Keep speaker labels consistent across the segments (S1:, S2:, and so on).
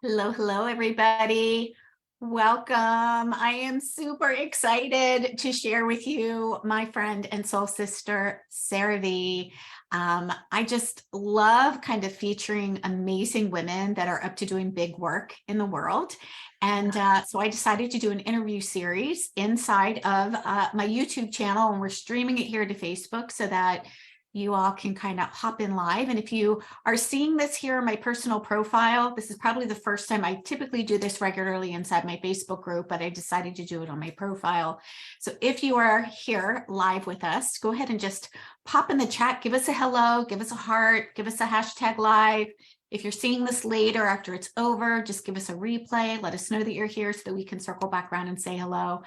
S1: Hello, hello, everybody. Welcome. I am super excited to share with you my friend and soul sister, Sarah Vie. I just love kind of featuring amazing women that are up to doing big work in the world. And so I decided to do an interview series inside of my YouTube channel, and we're streaming it here to Facebook so that you all can kind of hop in live. And if you are seeing this here in my personal profile, this is probably the first time. I typically do this regularly inside my Facebook group, but I decided to do it on my profile. So if you are here live with us, go ahead and just pop in the chat, give us a hello, give us a heart, give us a hashtag live. If you're seeing this later after it's over, just give us a replay. Let us know that you're here so that we can circle back around and say hello.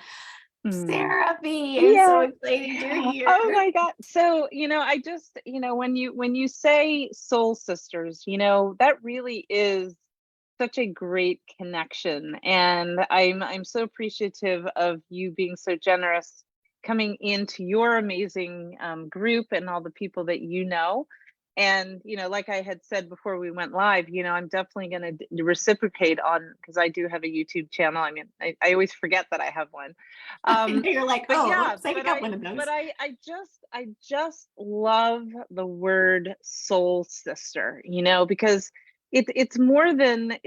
S1: Sarah Vie, I'm so
S2: Yeah.
S1: excited you're here.
S2: Oh my God. So, I just, when you say soul sisters, that really is such a great connection. And I'm so appreciative of you being so generous coming into your amazing group and all the people that you know. And, like I had said before we went live, I'm definitely going to reciprocate on, because I do have a YouTube channel. I mean, I always forget that I have one.
S1: You're like,
S2: But
S1: oh,
S2: yeah,
S1: oops, I got one of those.
S2: but I just love the word soul sister, because it's more than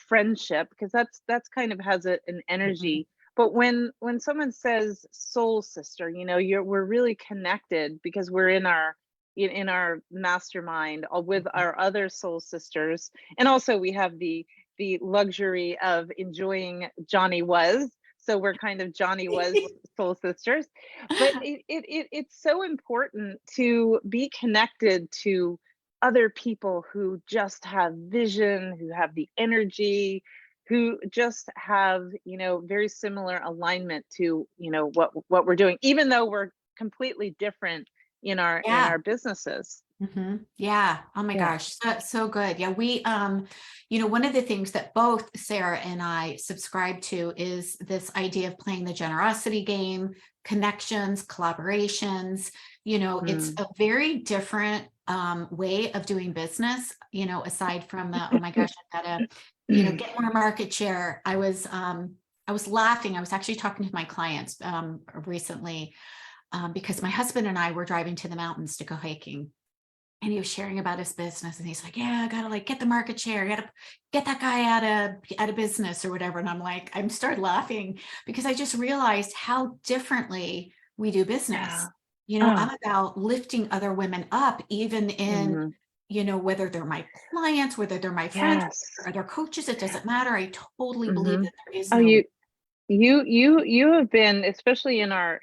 S2: friendship, because that's kind of has an energy. But when someone says soul sister, we're really connected because we're in our mastermind with our other soul sisters. And also we have the luxury of enjoying Johnny Was. So we're kind of Johnny Was soul sisters. But it's so important to be connected to other people who just have vision, who have the energy, who just have, very similar alignment to, what we're doing, even though we're completely different in our businesses.
S1: Yeah. Oh my
S2: Yeah.
S1: gosh. So good. Yeah. We, one of the things that both Sarah and I subscribe to is this idea of playing the generosity game, connections, collaborations. It's a very different way of doing business, aside from the, oh my gosh, I've got to, get more market share. I was laughing. I was actually talking to my clients recently because my husband and I were driving to the mountains to go hiking. And he was sharing about his business, and he's like, yeah, I gotta like get the market share, I gotta get that guy out of business or whatever. And I'm like, I'm started laughing because I just realized how differently we do business.
S2: Yeah.
S1: I'm about lifting other women up, even in,
S2: Mhm.
S1: whether they're my clients, whether they're my friends,
S2: Yes.
S1: or other coaches, it doesn't matter. I totally believe
S2: Mhm.
S1: that there is
S2: Oh,
S1: no.
S2: you have been, especially in our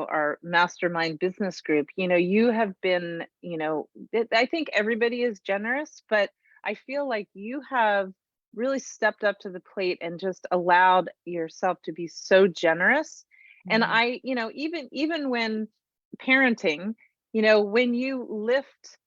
S2: our mastermind business group, you have been, I think everybody is generous, but I feel like you have really stepped up to the plate and just allowed yourself to be so generous. And
S1: Mhm.
S2: even when parenting, when you lift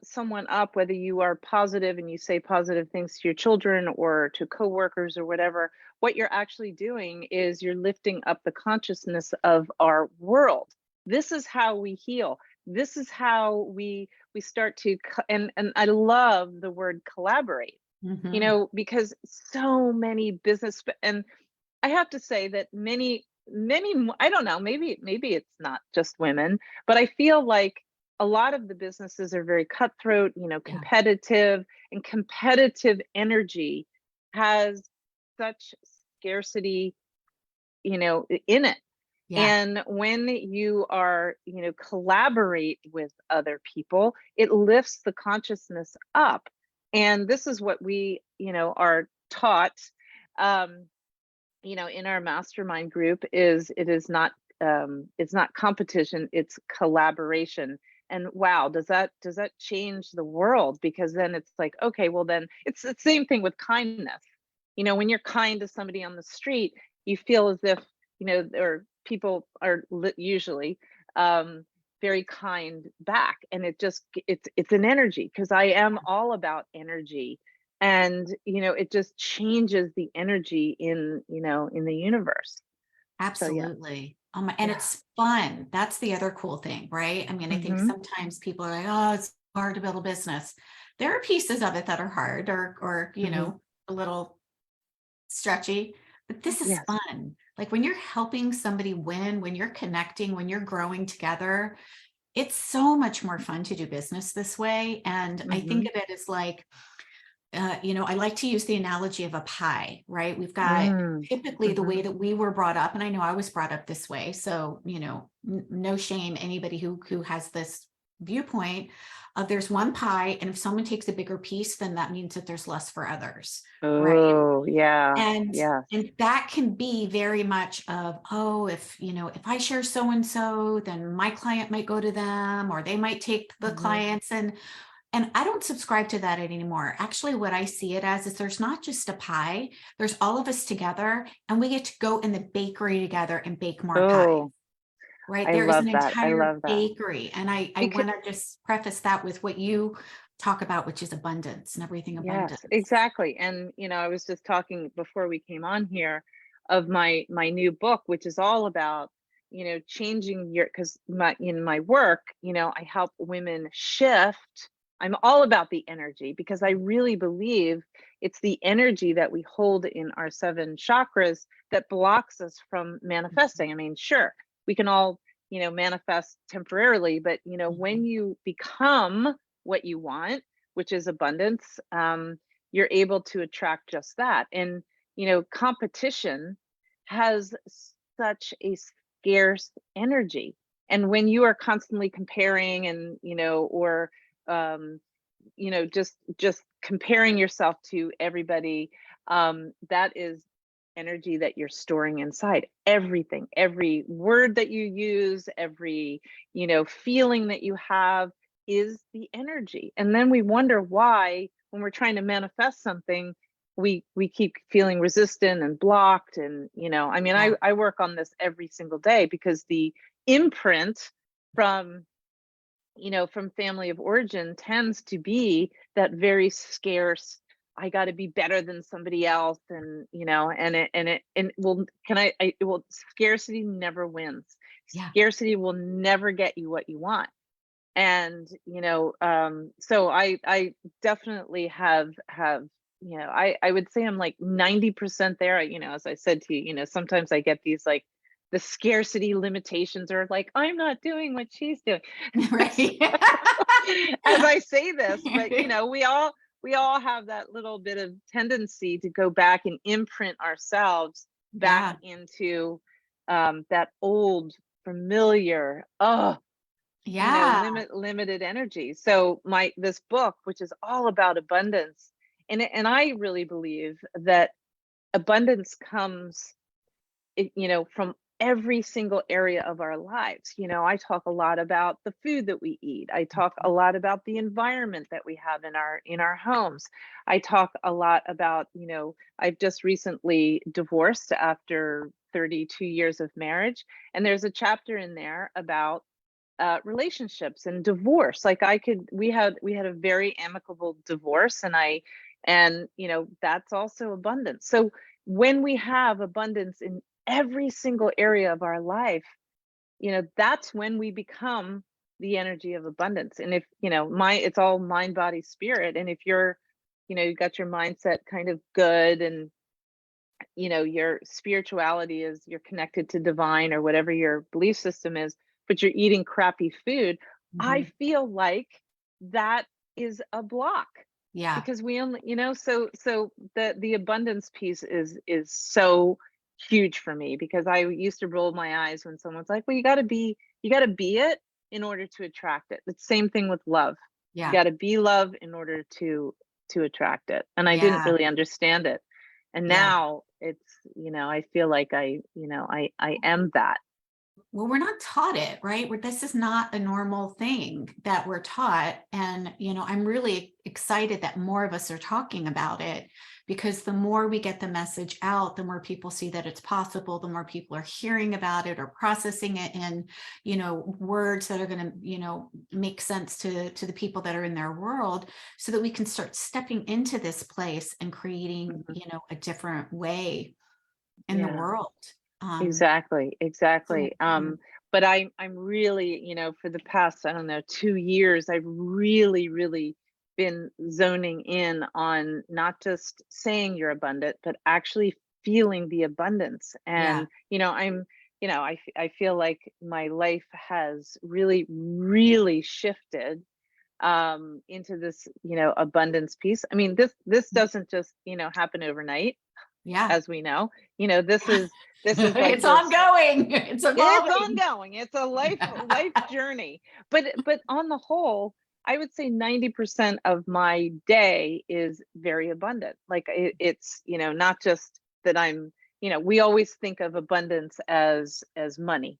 S2: someone up, whether you are positive and you say positive things to your children or to coworkers or whatever, what you're actually doing is you're lifting up the consciousness of our world. This is how we heal. This is how we start to and I love the word collaborate,
S1: Mhm.
S2: because so many business, and I have to say that I don't know, maybe it's not just women, but I feel like a lot of the businesses are very cutthroat,
S1: Yeah.
S2: competitive, and competitive energy has such scarcity, in it.
S1: Yeah.
S2: And when you are, collaborate with other people, it lifts the consciousness up. And this is what we, are taught. Um, in our mastermind group is it's not competition, it's collaboration. And wow, does that change the world? Because then it's like, okay, well, then it's the same thing with kindness. When you're kind to somebody on the street, you feel as if, or people are usually very kind back, and it's an energy, because I am all about energy. And it just changes the energy in the universe. So yeah.
S1: Absolutely. And
S2: Yeah.
S1: it's fun. That's the other cool thing, right? I mean, I think
S2: Mhm.
S1: sometimes people are like, oh, it's hard to build a business. There are pieces of it that are hard or, you
S2: Mhm.
S1: know, a little stretchy, but this is
S2: Yes.
S1: fun. Like when you're helping somebody win, when you're connecting, when you're growing together, it's so much more fun to do business this way. And I think
S2: Mhm.
S1: of it as like, you know, I like to use the analogy of a pie, right? We've got
S2: Mm.
S1: typically the
S2: Mhm.
S1: way that we were brought up, and I know I was brought up this way. So, you know, no shame anybody who has this viewpoint of there's one pie, and if someone takes a bigger piece, then that means that there's less for others, right?
S2: Oh, yeah.
S1: And
S2: Yeah.
S1: and that can be very much of, oh, if you know, if I share so and so, then my client might go to them, or they might take the
S2: Mhm.
S1: clients. And I don't subscribe to that anymore. Actually, what I see it as is there's not just a pie, there's all of us together, and we get to go in the bakery together and bake more pie,
S2: Oh,
S1: right?
S2: I
S1: There is
S2: love
S1: an
S2: that. I
S1: entire
S2: love that.
S1: bakery. And I
S2: Because
S1: want to just preface that with what you talk about, which is abundance and everything
S2: yes,
S1: abundance.
S2: exactly. And I was just talking before we came on here of my new book, which is all about, changing your, because my in my work, I help women shift. I'm all about the energy because I really believe it's the energy that we hold in our seven chakras that blocks us from manifesting. I mean, sure, we can all, manifest temporarily, but when
S1: Mhm.
S2: you become what you want, which is abundance, you're able to attract just that. And, competition has such a scarce energy. And when you are constantly comparing and, or, um, just comparing yourself to everybody, that is energy that you're storing inside. Everything, every word that you use, every, feeling that you have is the energy. And then we wonder why when we're trying to manifest something, we keep feeling resistant and blocked. And I mean,
S1: Yeah.
S2: I work on this every single day because the imprint from from family of origin tends to be that very scarce, I got to be better than somebody else. And and will can I it will scarcity never wins.
S1: Yeah.
S2: Scarcity will never get you what you want. And so I definitely have I would say I'm like 90% there. As I said to you, sometimes I get these like the scarcity limitations, or like I'm not doing what she's doing.
S1: Right.
S2: As I say this, but we all have that little bit of tendency to go back and imprint ourselves back
S1: Yeah.
S2: into that old familiar,
S1: Yeah.
S2: limited energy. So this book, which is all about abundance, and I really believe that abundance comes, from every single area of our lives. I talk a lot about the food that we eat. I talk a lot about the environment that we have in our homes. I talk a lot about, I've just recently divorced after 32 years of marriage, and there's a chapter in there about relationships and divorce. Like we had a very amicable divorce, and that's also abundance. So when we have abundance in every single area of our life, that's when we become the energy of abundance. And if it's all mind, body, spirit. And if you're, you got your mindset kind of good, and your spirituality is you're connected to divine or whatever your belief system is, but you're eating crappy food, I
S1: Mhm.
S2: feel like that is a block.
S1: Yeah.
S2: Because we only, so the abundance piece is so huge for me, because I used to roll my eyes when someone's like, well, you got to be it in order to attract it. It's the same thing with love. You
S1: Yeah.
S2: got to be love in order to attract it. And I didn't
S1: Yeah.
S2: really understand it. And
S1: Yeah.
S2: now it's, I feel like I am that.
S1: Well, we're not taught it, right? This is not a normal thing that we're taught. And, you know, I'm really excited that more of us are talking about it, because the more we get the message out, the more people see that it's possible, the more people are hearing about it or processing it in, you know, words that are going to, you know, make sense to the people that are in their world, so that we can start stepping into this place and creating,
S2: Mhm.
S1: you know, a different way in the
S2: Yeah,
S1: world. Um,
S2: exactly,
S1: so
S2: exactly.
S1: important.
S2: but I'm really, for the past, I don't know, 2 years, I've really been zoning in on not just saying you're abundant, but actually feeling the abundance.
S1: Yeah.
S2: And, I feel like my life has really shifted into this, abundance piece. I mean, this doesn't just, happen overnight,
S1: Yeah.
S2: as we know. This is like
S1: It's
S2: this.
S1: ongoing. It's
S2: It's
S1: evolving.
S2: ongoing. It's a life journey. But on the whole, I would say 90% of my day is very abundant. Like it's, not just that we always think of abundance as money.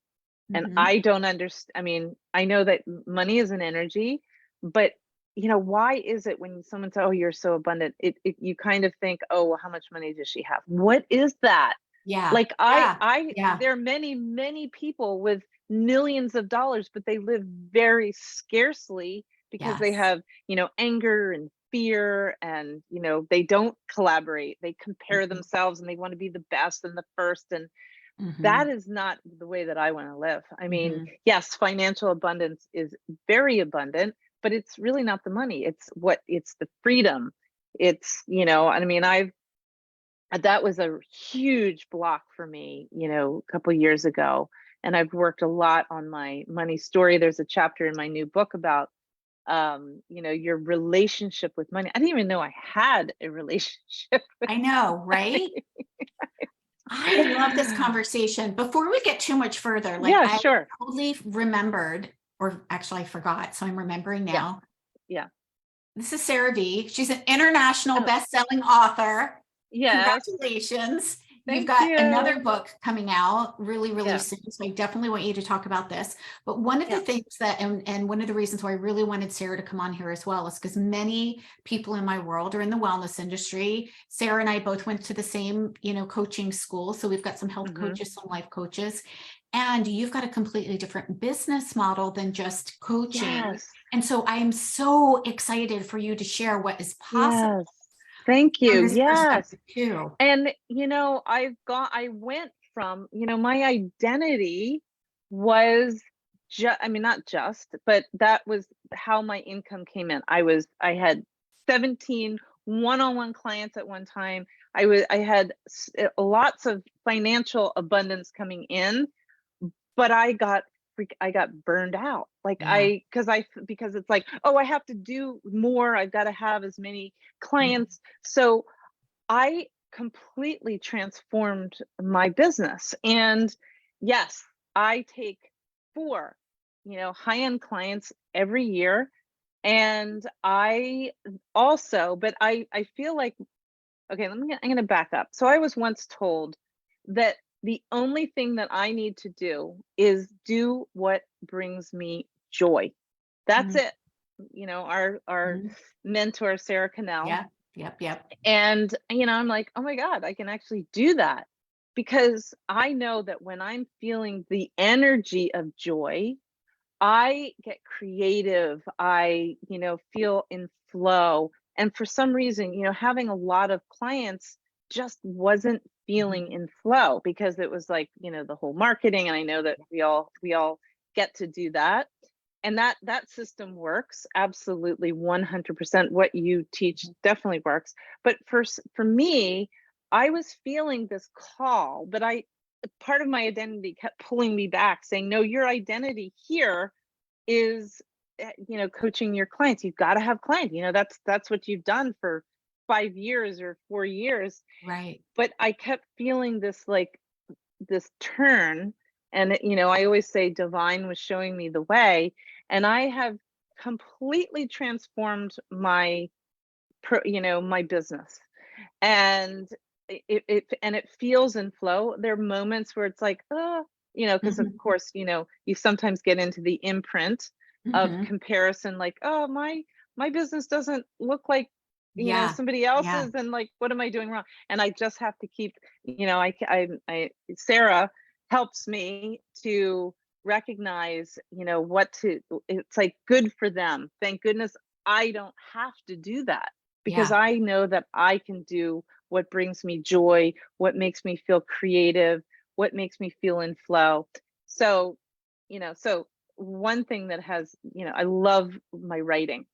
S2: And
S1: Mhm.
S2: I don't understand. I mean, I know that money is an energy, but why is it when someone says, "Oh, you're so abundant," you kind of think, "Oh, well, how much money does she have? What is that?"
S1: Yeah.
S2: Like
S1: Yeah.
S2: I
S1: Yeah.
S2: there are many people with millions of dollars, but they live very scarcely because they
S1: Yes.
S2: have, anger and fear, and they don't collaborate. They compare
S1: Mhm.
S2: themselves and they want to be the best and the first, and that
S1: Mhm.
S2: is not the way that I want to live. I mean,
S1: Mhm.
S2: yes, financial abundance is very abundant, but it's really not the money. It's the freedom. It's, I mean, that was a huge block for me, a couple years ago. And I've worked a lot on my money story. There's a chapter in my new book about, your relationship with money. I didn't even know I had a relationship with
S1: I know, right?
S2: money.
S1: I love this conversation. Before we get too much further, like
S2: Yeah,
S1: I
S2: sure.
S1: totally remembered, or actually I forgot, so I'm remembering
S2: Yeah,
S1: now.
S2: yeah.
S1: This is Sarah Vie. She's an international
S2: Oh,
S1: best-selling author.
S2: yes.
S1: Congratulations. You've
S2: Thank
S1: got another
S2: you.
S1: book coming out really
S2: Yeah,
S1: soon. So I definitely want you to talk about this. But one of the
S2: yeah.
S1: things that, and one of the reasons why I really wanted Sarah to come on here as well is because many people in my world are in the wellness industry. Sarah and I both went to the same, coaching school. So we've got some health
S2: Hmm.
S1: coaches, some life coaches, and you've got a completely different business model than just coaching.
S2: Yes,
S1: And so I am so excited for you to share what is possible
S2: yes. Thank
S1: from
S2: you.
S1: this
S2: Yes.
S1: perspective too.
S2: And, I went from, my identity was just, I mean, not just, but that was how my income came in. I had 17 one-on-one clients at one time. I had lots of financial abundance coming in, but I got burned out. Like
S1: Yeah.
S2: because it's like, oh, I have to do more. I've got to have as many
S1: Mhm.
S2: clients. So I completely transformed my business. And yes, I take 4, high-end clients every year. And I also, but I feel like, okay, I'm going to back up. So I was once told that the only thing that I need to do is do what brings me joy. That's
S1: Mhm.
S2: it. Our
S1: Mhm.
S2: mentor, Sarah Cannell.
S1: Yeah. Yep. Yep.
S2: And, I'm like, oh my God, I can actually do that, because I know that when I'm feeling the energy of joy, I get creative. I, feel in flow. And for some reason, having a lot of clients just wasn't
S1: Mhm.
S2: feeling in flow, because it was like, the whole marketing. And I know that we all get to do that. And that system works absolutely 100%. What you teach
S1: Mhm.
S2: definitely works. But for me, I was feeling this call, but I part of my identity kept pulling me back, saying, no, your identity here is, coaching your clients. You've got to have clients. That's what you've done for 5 years or 4 years.
S1: Right.
S2: But I kept feeling this turn. And I always say divine was showing me the way. And I have completely transformed my business. And it feels in flow. There are moments where it's like, because of
S1: Mhm.
S2: course, you sometimes get into the imprint of
S1: Mhm.
S2: comparison, like, oh, my business doesn't look like,
S1: Yeah.
S2: somebody
S1: Yeah.
S2: else's, and like, what am I doing wrong? And I just have to keep, Sarah helps me to recognize, it's like good for them. Thank goodness I don't have to do that, because
S1: Yeah.
S2: I know that I can do what brings me joy, what makes me feel creative, what makes me feel in flow. So so one thing that has, I love my writing.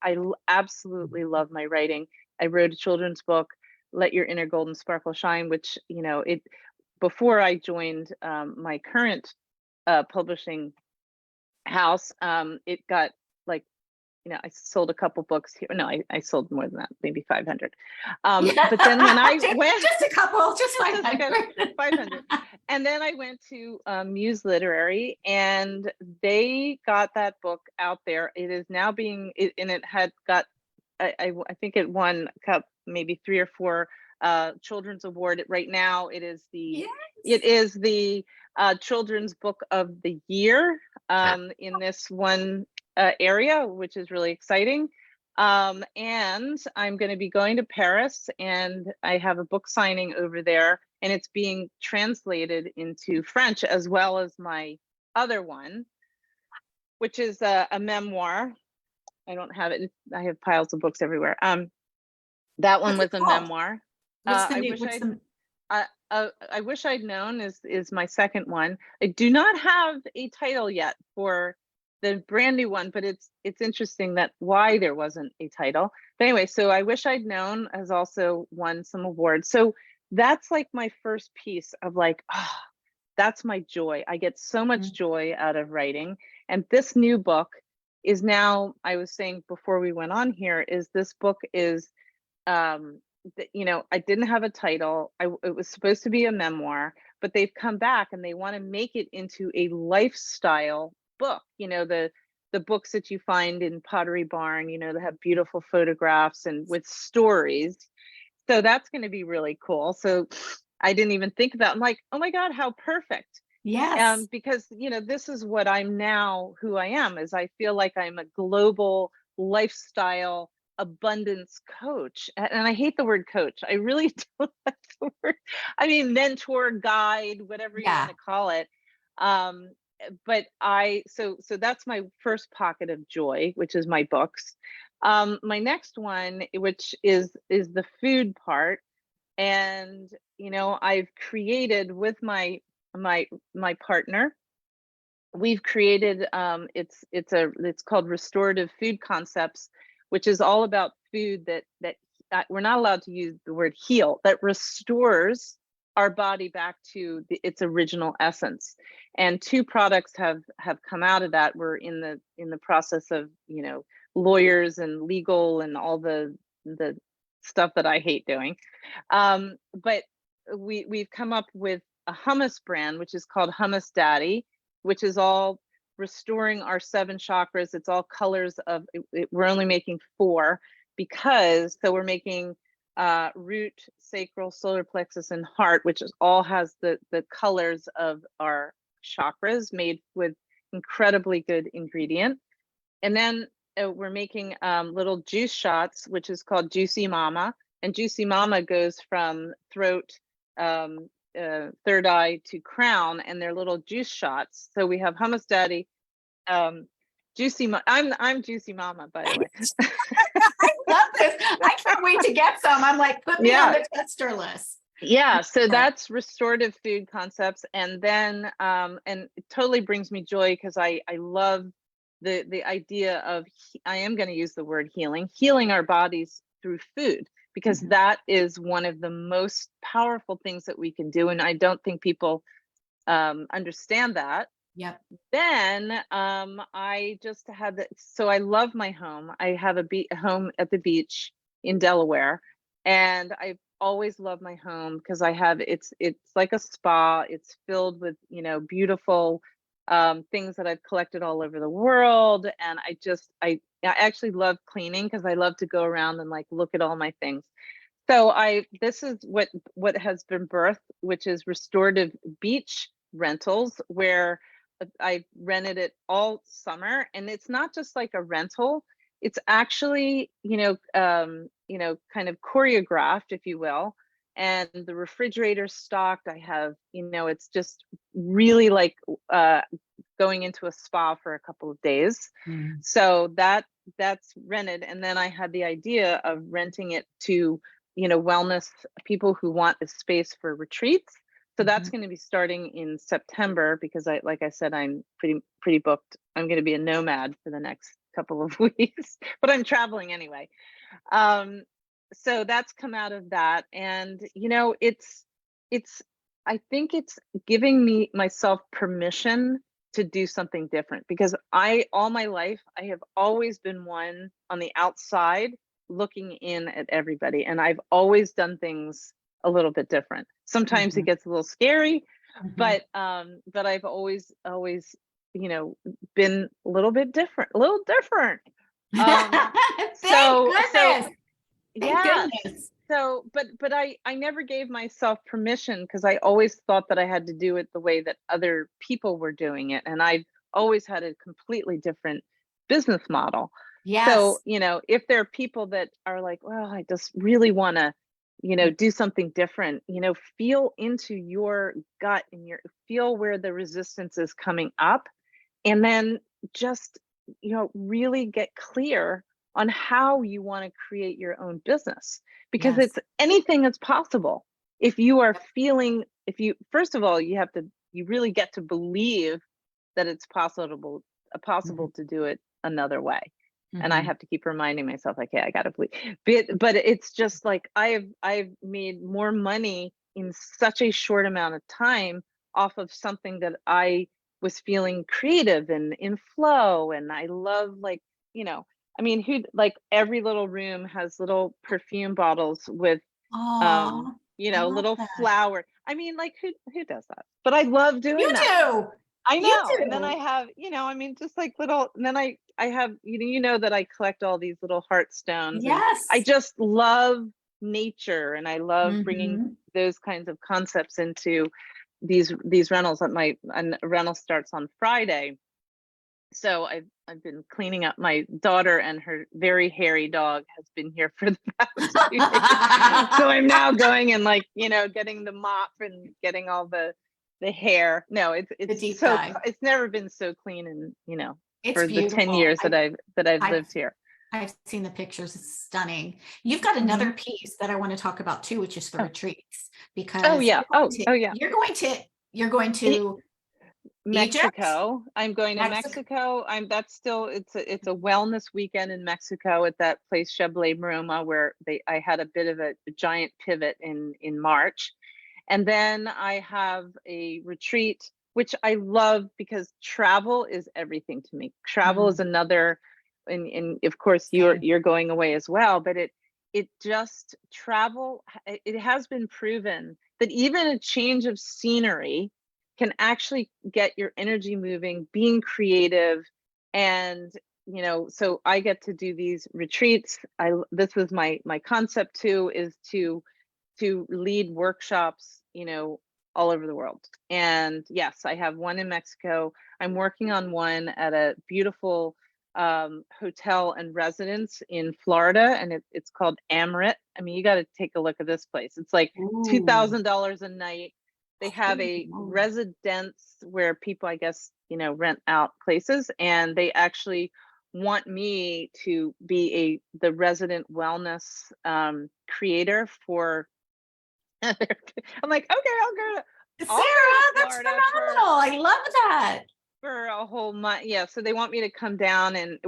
S2: Absolutely love my writing. I wrote a children's book, Let Your Inner Golden Sparkle Shine, which, before I joined my current publishing house, it got like, I sold a couple books here. No, I sold more than that, maybe 500. But then when I went,
S1: just a couple, just
S2: just
S1: 500.
S2: 500. And then I went to Muse Literary, and they got that book out there. It is now and it had got, I think it won maybe 3 or 4 children's award. Right now, it is the children's book of the year in this one area, which is really exciting. And I'm going to be going to Paris, and I have a book signing over there, and it's being translated into French, as well as my other one, which is a memoir. I don't have it. I have piles of books everywhere. That one was a memoir. I wish I'd known is my second one. I do not have a title yet for the brand new one, but it's interesting that why there wasn't a title. But anyway, so I Wish I'd Known has also won some awards. So that's like my first piece of like, that's my joy. I get so much joy out of writing. And this new book is now, I was saying before we went on here, is this book is, I didn't have a title. It was supposed to be a memoir, but they've come back and they want to make it into a lifestyle book. The books that you find in Pottery Barn, that have beautiful photographs and with stories. So that's going to be really cool. So I didn't even think about, I'm like, oh my God, how perfect.
S1: Yes.
S2: Because, this is what I'm now, who I am, is I feel like I'm a global lifestyle abundance coach. And I hate the word coach. I really don't like the word. I mean, mentor, guide, whatever you want to call it. But so that's my first pocket of joy, which is my books. My next one, which is the food part. And, I've created with my partner, we've created, it's called Restorative Food Concepts, which is all about food that we're not allowed to use the word heal, that restores our body back to its original essence. And 2 products have come out of that. We're in the process of, lawyers and legal and all the stuff that I hate doing. But we've come up with a hummus brand, which is called Hummus Daddy, which is all restoring our 7 chakras. It's all colors of, we're only making 4 because, so we're making root, sacral, solar plexus, and heart, which all has the colors of our chakras, made with incredibly good ingredient. And then we're making little juice shots, which is called Juicy Mama. And Juicy Mama goes from throat, third eye to crown, and they're little juice shots. So we have Hummus Daddy, Juicy. I'm Juicy Mama, by the way.
S1: I love this. I can't wait to get some. I'm like, put me on the tester list.
S2: Yeah, so that's Restorative Food Concepts. And then and it totally brings me joy because I love the idea of, I am going to use the word healing our bodies through food, because that is one of the most powerful things that we can do. And I don't think people understand that.
S1: Yep.
S2: Then I just had so I love my home. I have a home at the beach in Delaware, and I've always loved my home because I have, it's like a spa. It's filled with, beautiful things that I've collected all over the world. And I actually love cleaning because I love to go around and like look at all my things. So this is what has been birthed, which is Restorative Beach Rentals, where I rented it all summer. And it's not just like a rental, it's actually, kind of choreographed, if you will. And the refrigerator's stocked. I have, it's just really like going into a spa for a couple of days. So that's rented. And then I had the idea of renting it to, wellness people who want a space for retreats. So that's going to be starting in September because like I said, I'm pretty booked. I'm going to be a nomad for the next couple of weeks, but I'm traveling anyway. So that's come out of that. And, I think it's giving myself permission to do something different, because all my life, I have always been one on the outside looking in at everybody. And I've always done things a little bit different. Sometimes it gets a little scary, but I've always, been a little different.
S1: Thank goodness. Thank
S2: Yeah.
S1: goodness.
S2: So, but I never gave myself permission, because I always thought that I had to do it the way that other people were doing it. And I've always had a completely different business model.
S1: Yes.
S2: So, if there are people that are like, well, I just really want to, do something different, feel into your gut and feel where the resistance is coming up. And then just, really get clear on how you want to create your own business, because
S1: Yes.
S2: it's anything that's possible. If you are feeling, first of all, you really get to believe that it's possible to do it another way. And I have to keep reminding myself, like, yeah, I gotta believe. But it's just like I've made more money in such a short amount of time off of something that I was feeling creative and in flow. And I love, like, who, like, every little room has little perfume bottles with
S1: Oh, I love
S2: little
S1: that.
S2: flower. Like, who does that? But I love doing
S1: You
S2: that.
S1: do.
S2: I
S1: You
S2: know. And then I
S1: do.
S2: have, just like little, and then I have, that I collect all these little heart stones, and I
S1: Yes.
S2: just love nature, and I love bringing
S1: Mhm.
S2: those kinds of concepts into these rentals. And rental starts on Friday. So I've been cleaning up. My daughter and her very hairy dog has been here for the past 2 days. So I'm now going and, like, getting the mop and getting all the hair. No,
S1: The
S2: it's
S1: deep
S2: so
S1: dive.
S2: it's never been so clean, and
S1: It's
S2: for the 10
S1: beautiful.
S2: years that I've
S1: I've
S2: lived here.
S1: I've seen the pictures. It's stunning. You've got another piece that I want to talk about too, which is the
S2: Oh.
S1: retreats,
S2: Oh
S1: because
S2: yeah. Yeah.
S1: you're going to Egypt,
S2: Mexico. I'm going to
S1: Mexico.
S2: Mexico. It's a wellness weekend in Mexico at that place Chablais Maroma, where I had a bit of a giant pivot in March. And then I have a retreat, which I love, because travel is everything to me. Travel is another, and of course you're going away as well, but it just travel, it has been proven that even a change of scenery can actually get your energy moving, being creative. And so I get to do these retreats. This was my concept too, is to lead workshops, all over the world. And yes, I have one in Mexico. I'm working on one at a beautiful hotel and residence in Florida, and it's called Amrit. You got to take a look at this place. It's like
S1: Ooh.
S2: $2,000 a night. They have a residence where people, I guess, rent out places, and they actually want me to be the resident wellness creator for. I'm like, okay,
S1: Sarah, that's
S2: Florida
S1: phenomenal. I love that.
S2: for a whole month. Yeah, so they want me to come down, and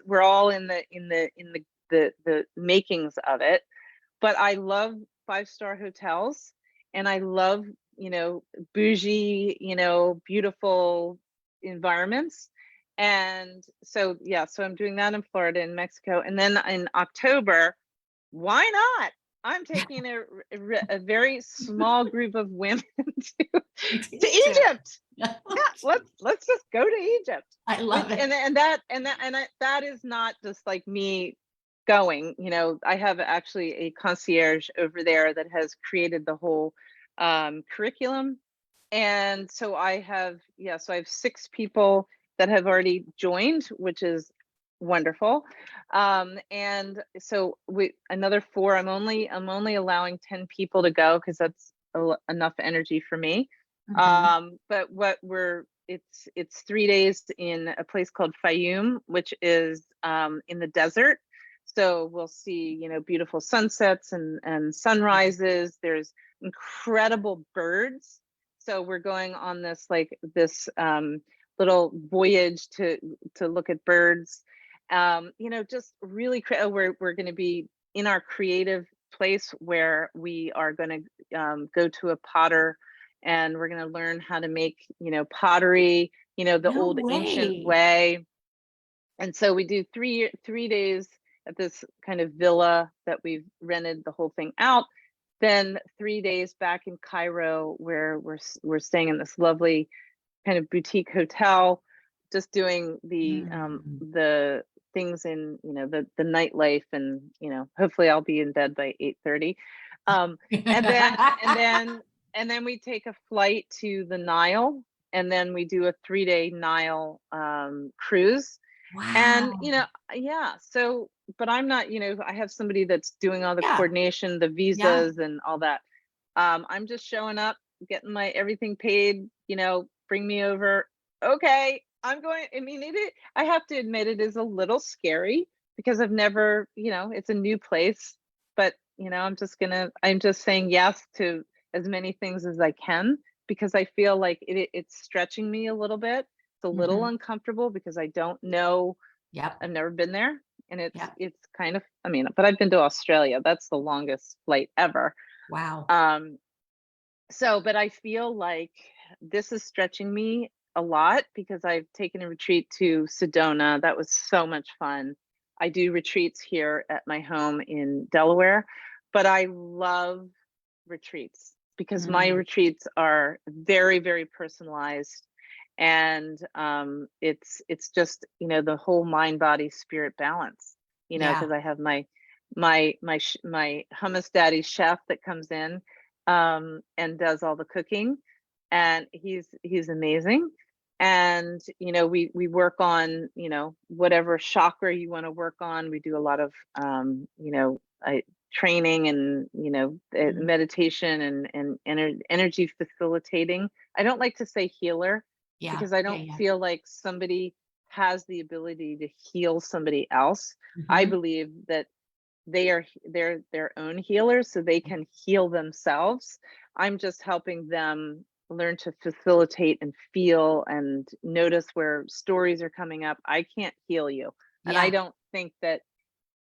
S2: we're all in the makings of it. But I love 5-star hotels, and I love, bougie, beautiful environments. And so, yeah, so I'm doing that in Florida and Mexico. And then in October, why not? I'm taking a very small group of women to Egypt. Yeah, let's just go to Egypt.
S1: I love it.
S2: And that is not just like me going. I have actually a concierge over there that has created the whole curriculum. And so I have 6 people that have already joined, which is wonderful. And so another 4. I'm only allowing 10 people to go, because that's enough energy for me. But it's 3 days in a place called Fayum, which is in the desert. So we'll see, beautiful sunsets and sunrises. There's incredible birds. So we're going on this little voyage to look at birds. Just really we're going to be in our creative place where we are going to go to a potter, and we're going to learn how to make pottery, the
S1: No
S2: old ancient
S1: way.
S2: way. And so we do 3 days at this kind of villa that we've rented the whole thing out. Then 3 days back in Cairo, where we're staying in this lovely kind of boutique hotel, just doing the things in the nightlife, and hopefully I'll be in bed by 8:30. And then we take a flight to the Nile, and then we do a 3-day Nile cruise. And
S1: Wow.
S2: yeah, so but I'm not, I have somebody that's doing all the
S1: Yeah.
S2: coordination, the
S1: Yeah.
S2: visas and all that. I'm just showing up, getting my everything paid, bring me over. Okay, I'm going. I mean, I have to admit, it is a little scary because I've never, it's a new place. But I'm just saying yes to as many things as I can, because I feel like it's stretching me a little bit. It's a little
S1: Mhm.
S2: uncomfortable because I don't know.
S1: Yep.
S2: I've never been there, and
S1: Yep.
S2: it's kind of, I mean, but I've been to Australia. That's the longest flight ever.
S1: Wow.
S2: Um, but I feel like this is stretching me a lot because I've taken a retreat to Sedona. That was so much fun. I do retreats here at my home in Delaware, but I love retreats because my
S1: Mm.
S2: retreats are very, very personalized. And it's just, the whole mind, body, spirit balance,
S1: Yeah.
S2: because I have my hummus daddy chef that comes in and does all the cooking, and he's amazing. And we work on whatever chakra you want to work on. We do a lot of training, and
S1: Mm.
S2: meditation, and energy facilitating. I don't like to say healer,
S1: Yeah.
S2: because I
S1: Yeah.
S2: don't
S1: Yeah.
S2: feel like somebody has the ability to heal somebody else. I
S1: Mhm.
S2: believe that they're their own healers, so they can heal themselves. I'm just helping them learn to facilitate and feel and notice where stories are coming up. I can't heal you. And I
S1: Yeah.
S2: don't think that,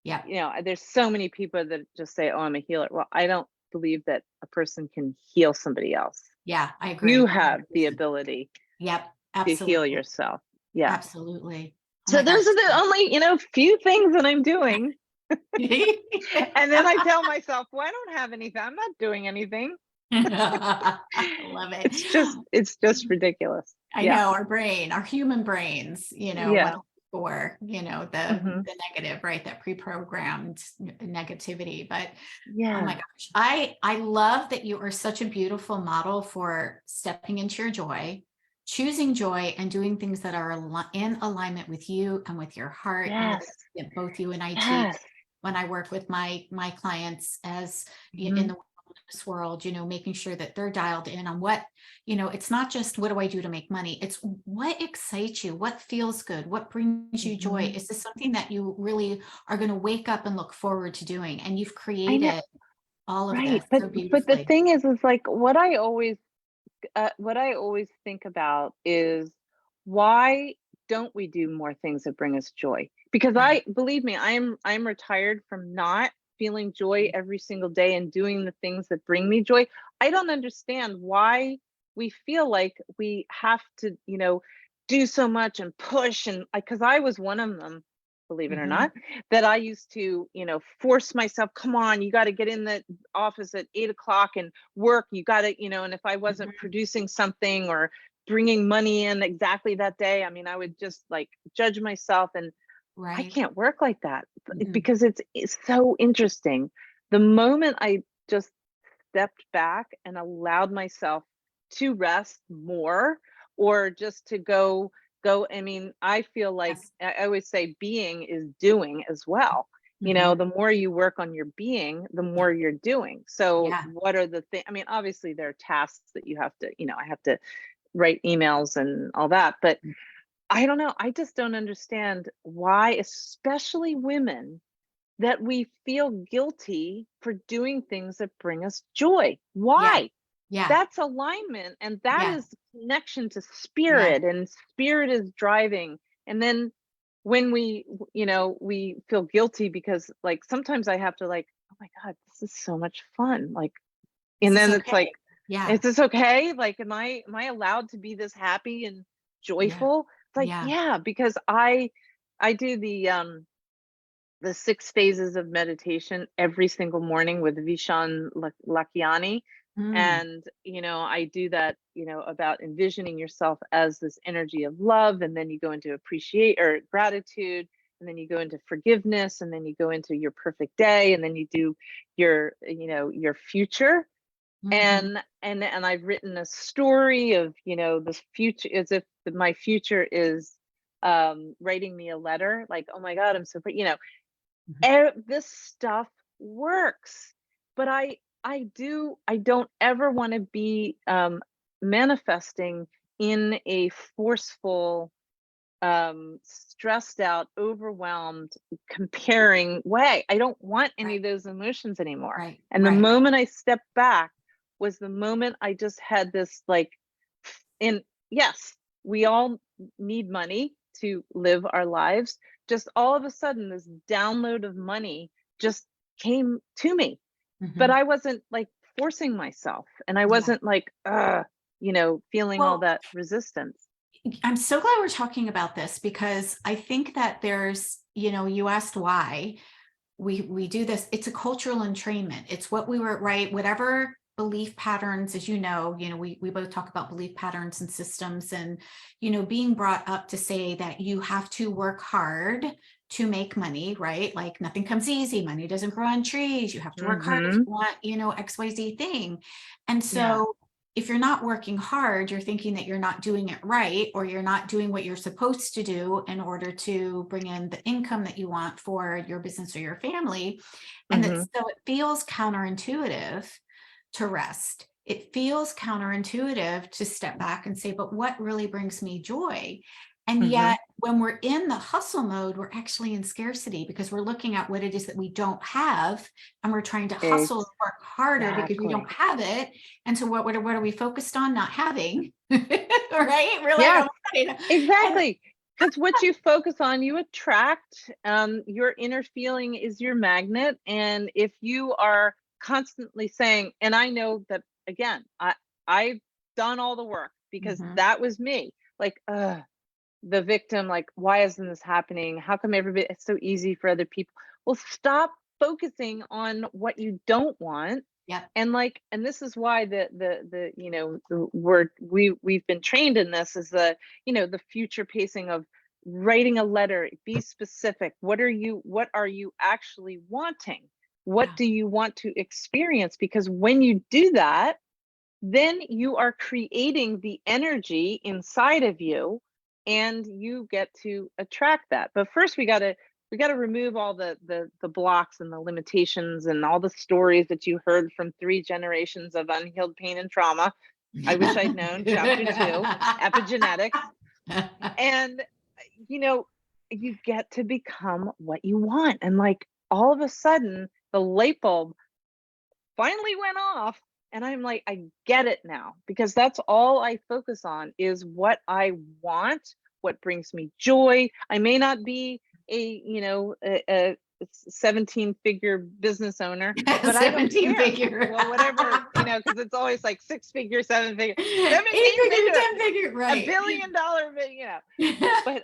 S1: Yeah.
S2: there's so many people that just say, oh, I'm a healer. Well, I don't believe that a person can heal somebody else.
S1: Yeah. I
S2: You
S1: agree.
S2: have the
S1: 100%.
S2: ability
S1: Yep.
S2: to heal
S1: Absolutely.
S2: yourself. Yeah.
S1: Absolutely. Oh
S2: So
S1: my gosh.
S2: those are the only, few things that I'm doing. And then I tell myself, well, I don't have anything. I'm not doing anything.
S1: I love it.
S2: It's just ridiculous.
S1: I
S2: Yeah.
S1: know our human brains,
S2: Yeah.
S1: want for,
S2: Hmm.
S1: the negative, right? That pre-programmed negativity. But oh my
S2: Yeah.
S1: gosh, I love that you are such a beautiful model for stepping into your joy, choosing joy, and doing things that are in alignment with you and with your heart.
S2: Yes.
S1: That both you and I teach
S2: Yes.
S1: when I work with my clients as in
S2: Hmm.
S1: the wellness world, making sure that they're dialed in on what, it's not just what do I do to make money? It's what excites you, what feels good, what brings you joy.
S2: Hmm.
S1: Is this something that you really are going to wake up and look forward to doing? And you've
S2: I know.
S1: created all of
S2: Right.
S1: this
S2: But
S1: so
S2: the
S1: beautifully.
S2: thing is like what I always think about is, why don't we do more things that bring us joy? Because
S1: Right.
S2: I believe me, I'm retired from not feeling joy every single day and doing the things that bring me joy. I don't understand why we feel like we have to, do so much and push, and because I was one of them, believe it or
S1: Mhm.
S2: not, that I used to, force myself, come on, you got to get in the office at 8 o'clock and work. You got to, and if I wasn't
S1: Mhm.
S2: producing something or bringing money in exactly that day, I mean, I would just like judge myself. And I
S1: Right.
S2: can't work like that,
S1: Mhm.
S2: because it's so interesting. The moment I just stepped back and allowed myself to rest more, or just to go, I mean, I feel like
S1: Yes.
S2: I always say being is doing as well.
S1: Mhm.
S2: The more you work on your being, the
S1: Yeah.
S2: more you're doing. So
S1: Yeah.
S2: what are the things? I mean, obviously there are tasks that you have to, I have to write emails and all that, but I don't know. I just don't understand why, especially women, that we feel guilty for doing things that bring us joy.
S1: Yeah.
S2: Why?
S1: Yeah.
S2: That's alignment, and that
S1: Yeah.
S2: is connection to
S1: Yeah.
S2: spirit, and spirit is driving. And then when we feel guilty because, like, sometimes I have to, like, oh my God, this is so much fun. Like,
S1: Is
S2: and
S1: this
S2: then it's like,
S1: okay? Yeah.
S2: is this okay? Like, am I allowed to be this happy and
S1: Yeah.
S2: joyful? It's like,
S1: Yeah.
S2: yeah, because I do the 6 phases of meditation every single morning with Vishan Lakiani.
S1: Mm.
S2: And, I do that, about envisioning yourself as this energy of love. And then you go into appreciate or gratitude. And then you go into forgiveness. And then you go into your perfect day. And then you do your future.
S1: Mhm.
S2: And I've written a story of, this future, as if my future is writing me a letter, like, oh my God, I'm so
S1: Mhm.
S2: this stuff works. But I don't ever want to be manifesting in a forceful, stressed out, overwhelmed, comparing way. I don't want any
S1: Right.
S2: of those emotions anymore.
S1: Right.
S2: And the
S1: Right.
S2: moment I stepped back was the moment I just had this, like, and yes, we all need money to live our lives. Just all of a sudden, this download of money just came to me. But
S1: Mhm.
S2: I wasn't, like, forcing myself, and I
S1: Yeah.
S2: wasn't like, feeling all
S1: Well,
S2: that resistance.
S1: I'm so glad we're talking about this because I think that you asked why we do this. It's a cultural entrainment. It's what we were right, whatever belief patterns, as we both talk about belief patterns and systems and being brought up to say that you have to work hard to make money, right? Like nothing comes easy, money doesn't grow on trees. You have to work hard if
S2: Mhm.
S1: you want, XYZ thing. And
S2: Yeah.
S1: so if you're not working hard, you're thinking that you're not doing it right, or you're not doing what you're supposed to do in order to bring in the income that you want for your business or your family. And that
S2: Mhm.
S1: so it feels counterintuitive to rest. It feels counterintuitive to step back and say, but what really brings me joy? And
S2: Mhm.
S1: yet, when we're in the hustle mode, we're actually in scarcity because we're looking at what it is that we don't have, and we're trying to hustle and work harder because we don't
S2: Exactly.
S1: have it. And so, what are we focused on? Not having, right? We're like,
S2: Yeah,
S1: oh, and
S2: exactly. Because what you focus on, you attract. Your inner feeling is your magnet. And if you are constantly saying, and I know that, again, I've done all the work because
S1: Mhm.
S2: that was me. Like, the victim, like, why isn't this happening? How come everybody, it's so easy for other people? Well, stop focusing on what you don't want.
S1: Yep.
S2: And, like, and this is why the word we've been trained in this is the future pacing of writing a letter. Be specific. What are you actually wanting? What
S1: Yeah.
S2: do you want to experience? Because when you do that, then you are creating the energy inside of you, and you get to attract that. But first we got to remove all the blocks and the limitations and all the stories that you heard from 3 generations of unhealed pain and trauma. I wish I'd known chapter 2, epigenetics. And you know you get to become what you want, and, like, all of a sudden the light bulb finally went off, and I'm like, I get it now, because that's all I focus on is what I want, what brings me joy. I may not be a 17-figure business owner, but I don't
S1: 17
S2: care.
S1: figure.
S2: Well, whatever, because it's always like 6 figure, 7 figure,
S1: 8
S2: 17
S1: figure,
S2: figure,
S1: 10 figure,
S2: a
S1: right.
S2: billion dollar, but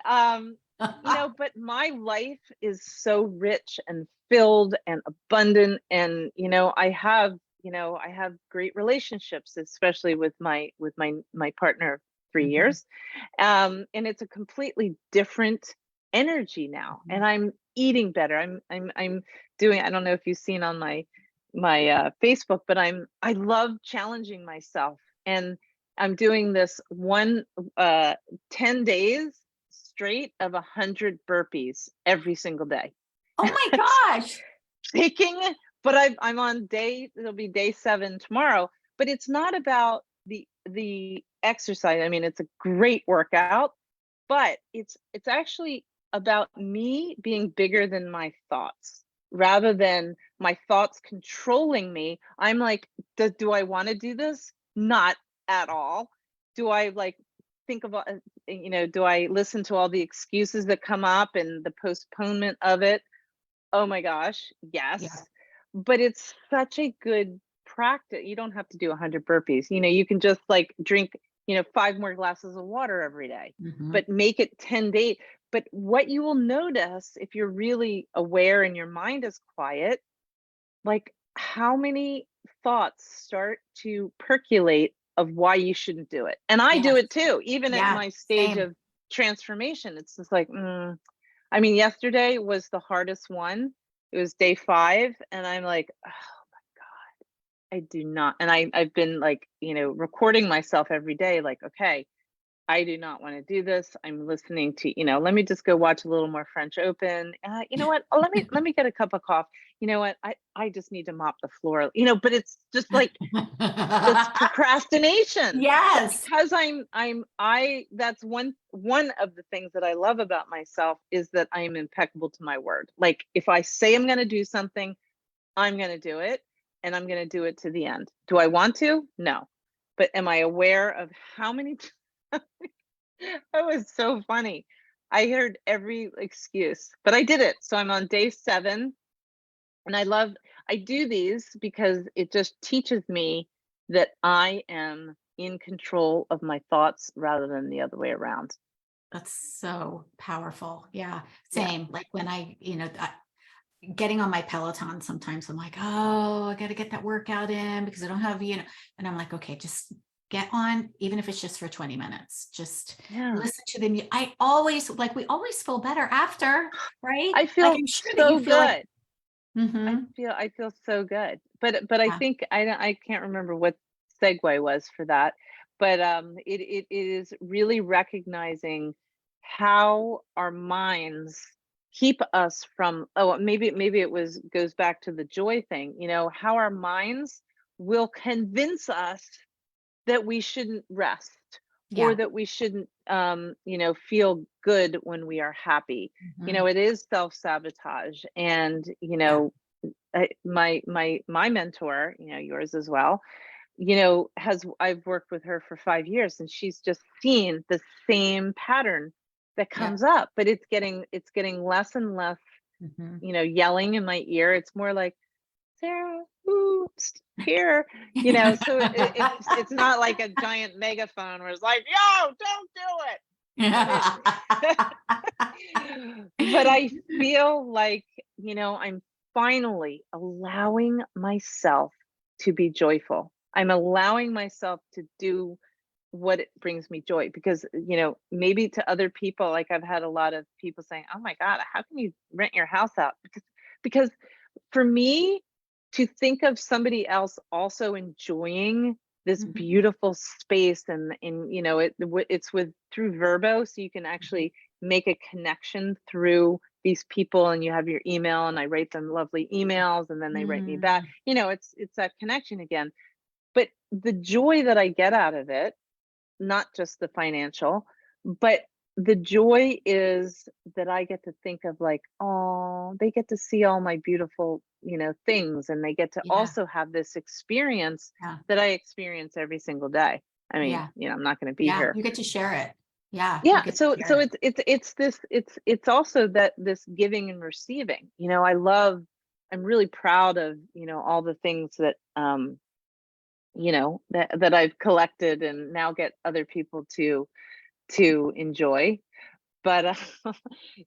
S2: but my life is so rich and filled and abundant, and I have great relationships, especially with my partner of 3
S1: Mhm,
S2: years. And it's a completely different energy now,
S1: mhm.
S2: and I'm eating better. I'm doing, I don't know if you've seen on my Facebook, but I love challenging myself, and I'm doing this one, uh 10 days straight of 100 burpees every single day.
S1: Oh my gosh.
S2: Taking, but I'm on it'll be day 7 tomorrow, but it's not about the exercise. I mean, it's a great workout, but it's actually about me being bigger than my thoughts. rather than my thoughts controlling me, I'm like, do I want to do this? Not at all. Do I like think about, do I listen to all the excuses that come up and the postponement of it? Oh my gosh,
S1: Yeah.
S2: yes. But it's such a good practice. You don't have to do 100 burpees. You can just like drink, 5 more glasses of water every day,
S1: Mhm.
S2: but make it 10 days. But what you will notice if you're really aware and your mind is quiet, like how many thoughts start to percolate of why you shouldn't do it. And I do
S1: Yes.
S2: it too, even at
S1: Yeah.
S2: my stage
S1: Same.
S2: of transformation. It's just like, I mean, yesterday was the hardest one. It was day 5, and I'm like, "Oh my God, I do not." And I've been like, recording myself every day, like, okay, I do not want to do this. I'm listening to, let me just go watch a little more French Open. You know what? Oh, let me get a cup of coffee. You know what? I just need to mop the floor. But it's just like this procrastination. But
S1: Yes.
S2: because I that's one of the things that I love about myself is that I am impeccable to my word. Like if I say I'm going to do something, I'm going to do it, and I'm going to do it to the end. Do I want to? No. But am I aware of how many that was so funny. I heard every excuse, but I did it. So I'm on day 7, and I do these because it just teaches me that I am in control of my thoughts rather than the other way around.
S1: That's so powerful. Yeah.
S2: Yeah.
S1: Same. Like when getting on my Peloton, sometimes I'm like, oh, I got to get that workout in because I don't have, and I'm like, okay, just get on, even if it's just for 20 minutes, just
S2: Yeah.
S1: listen to the I always we always feel better after, right?
S2: I
S1: Like
S2: feel
S1: I'm sure that you
S2: so
S1: feel like,
S2: good. I
S1: mm-hmm,
S2: feel I feel so good. But I
S1: yeah,
S2: think I can't remember what segue was for that. But it is really recognizing how our minds keep us from, oh, maybe it was goes back to the joy thing, how our minds will convince us that we shouldn't rest, or
S1: yeah,
S2: that we shouldn't feel good when we are happy.
S1: mhm,
S2: It is self-sabotage. And
S1: yeah,
S2: my mentor, yours as well, has I've worked with her for 5 years, and she's just seen the same pattern that
S1: yeah,
S2: comes up, but it's getting less and less,
S1: mhm.
S2: yelling in my ear. It's more like, Sarah, oops, here, so it's not like a giant megaphone where it's like, yo, don't do it. But but I feel like, I'm finally allowing myself to be joyful. I'm allowing myself to do what it brings me joy, because, maybe to other people, like I've had a lot of people saying, "Oh my God, how can you rent your house out?" Because for me to think of somebody else also enjoying this
S1: Mhm,
S2: beautiful space, and it's with through Verbo, so you can
S1: mhm.
S2: actually make a connection through these people, and you have your email, and I write them lovely emails, and then they write me back.
S1: Mm,
S2: It's that connection again. But the joy that I get out of it, not just the financial, but the joy is that I get to think of like, oh, they get to see all my beautiful, things, and they get to
S1: yeah,
S2: also have this experience
S1: yeah,
S2: that I experience every single day. I mean,
S1: yeah,
S2: I'm not going to be
S1: yeah.
S2: here.
S1: You get to share it. Yeah, you
S2: Yeah,
S1: get to
S2: so
S1: share
S2: it's also that this giving and receiving. I'm really proud of, all the things that that I've collected and now get other people to enjoy. But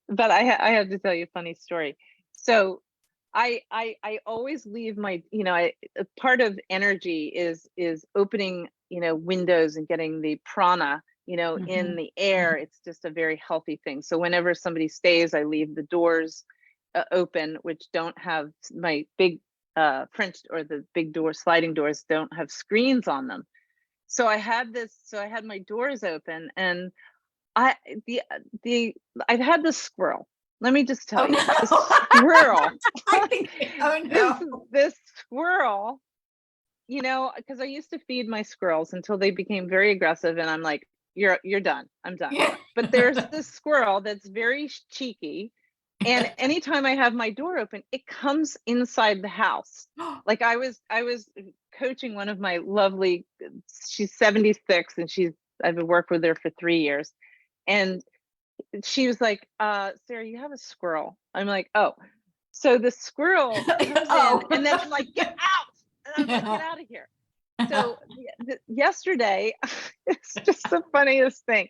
S2: but I have to tell you a funny story. So I always leave my, a part of energy is opening, windows and getting the prana,
S1: it.
S2: in
S1: Mhm,
S2: the air.
S1: mhm.
S2: It's just a very healthy thing. So whenever somebody stays, I leave the doors open, which don't have my big French, or the big door sliding doors don't have screens on them. So I had my doors open, and I the I've had this squirrel. Let me just tell
S1: Oh
S2: you,
S1: no.
S2: this squirrel,
S1: I think, oh
S2: this
S1: no.
S2: this squirrel, because I used to feed my squirrels until they became very aggressive, and I'm like, you're done. I'm done.
S1: Yeah.
S2: But there's this squirrel that's very cheeky, And anytime I have my door open, it comes inside the house. Like I was coaching one of my lovely, she's 76 and I've worked with her for 3 years. And she was like, Sarah, you have a squirrel. I'm like, oh. So the squirrel comes
S1: Oh.
S2: in and then I'm like, get out. And I'm like, get out of here. So yesterday, it's just the funniest thing.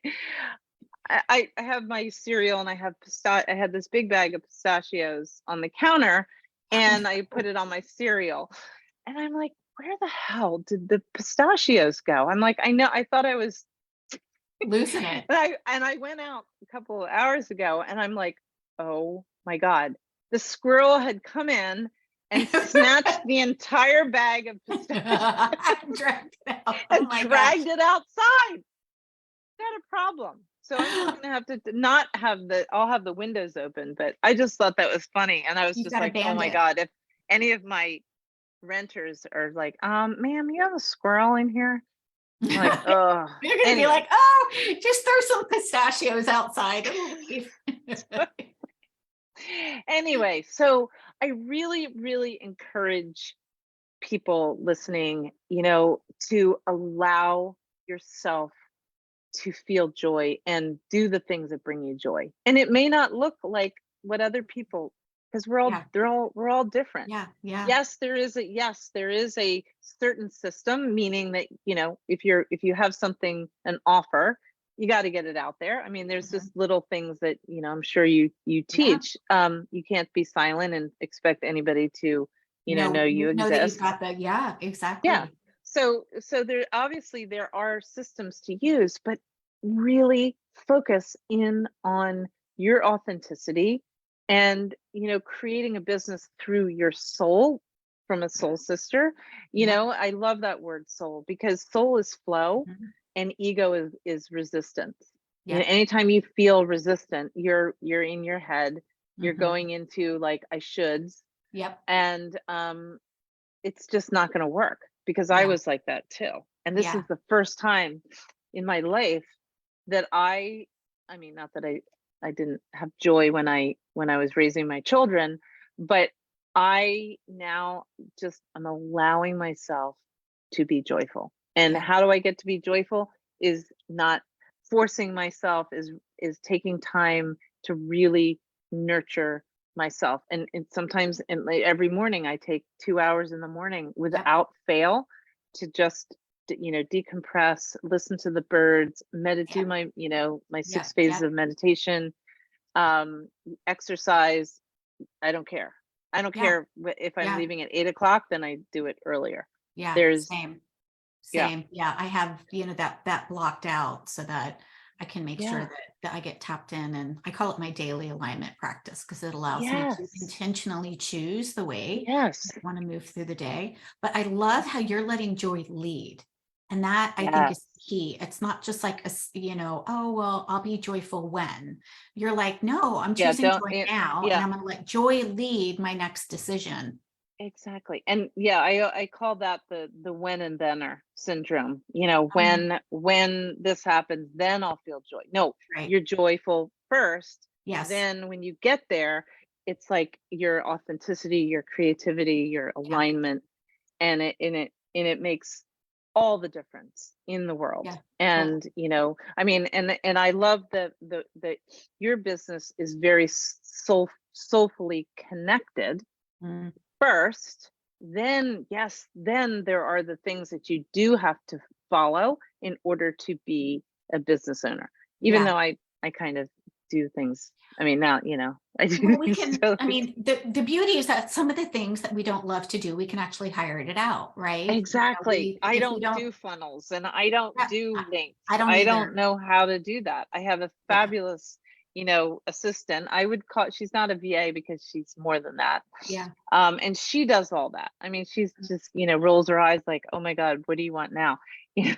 S2: I have my cereal and I had this big bag of pistachios on the counter and I put it on my cereal. And I'm like, where the hell did the pistachios go? I'm like, I thought I was
S1: Losing it.
S2: and I went out a couple of hours ago and I'm like, oh my God, the squirrel had come in and snatched the entire bag of pistachios
S1: Dragged it out.
S2: and dragged it outside. Got a problem. So I'm just gonna have to not have I'll have the windows open, but I just thought that was funny. And I was
S1: You've
S2: just
S1: got to
S2: like, oh
S1: band
S2: my
S1: it.
S2: God, if any of my renters are like, ma'am, you have a squirrel in here? I'm like, oh,
S1: You're gonna be like, oh, just throw some pistachios outside. It'll leave.
S2: Anyway, so I really, really encourage people listening, to allow yourself to feel joy and do the things that bring you joy. And it may not look like what other people, because we're all different.
S1: Yeah.
S2: Yes, there is a certain system, meaning that, if you have something, an offer, you got to get it out there. I mean, there's just little things that, I'm sure you teach. You can't be silent and expect anybody to, know you
S1: know that you've
S2: exist.
S1: got the, exactly.
S2: Yeah. So there are systems to use, but really focus in on your authenticity and, creating a business through your soul from a soul sister. I love that word soul, because soul is flow and ego is resistance. Anytime you feel resistant, you're in your head, you're going into like, I shoulds.
S1: Yep.
S2: And it's just not going to work, because I was like that too. And this is the first time in my life that I mean, not that I didn't have joy when I was raising my children, but I now just am allowing myself to be joyful. And how do I get to be joyful? Is not forcing myself, is taking time to really nurture myself. And sometimes every morning I take 2 hours in the morning without fail to just decompress, listen to the birds, do my my 6 phases of meditation, exercise. I don't care if I'm leaving at 8 o'clock, then I do it earlier.
S1: Same. I have that blocked out so that I can make sure that I get tapped in, and I call it my daily alignment practice, because it allows me to intentionally choose the way I want to move through the day. But I love how you're letting joy lead. And that I think is key. It's not just like oh, well, I'll be joyful when. You're like, no, I'm choosing joy now, and I'm going to let joy lead my next decision.
S2: Exactly. And I call that the when and thener syndrome. When this happens, then I'll feel joy. No, you're joyful first.
S1: Yes.
S2: Then when you get there, it's like your authenticity, your creativity, your alignment, and it makes all the difference in the world. And I mean, and I love the your business is very soulfully connected. First, then there are the things that you do have to follow in order to be a business owner, even though I kind of do things. I mean, now I do.
S1: Well, we can. I mean, the beauty is that some of the things that we don't love to do, we can actually hire it out, right?
S2: Exactly. I don't do funnels, and I don't do links.
S1: I
S2: don't know how to do that. I have a fabulous assistant. I would call, she's not a VA because she's more than that. And she does all that. I mean, she's just, rolls her eyes like, oh my God, what do you want now? Because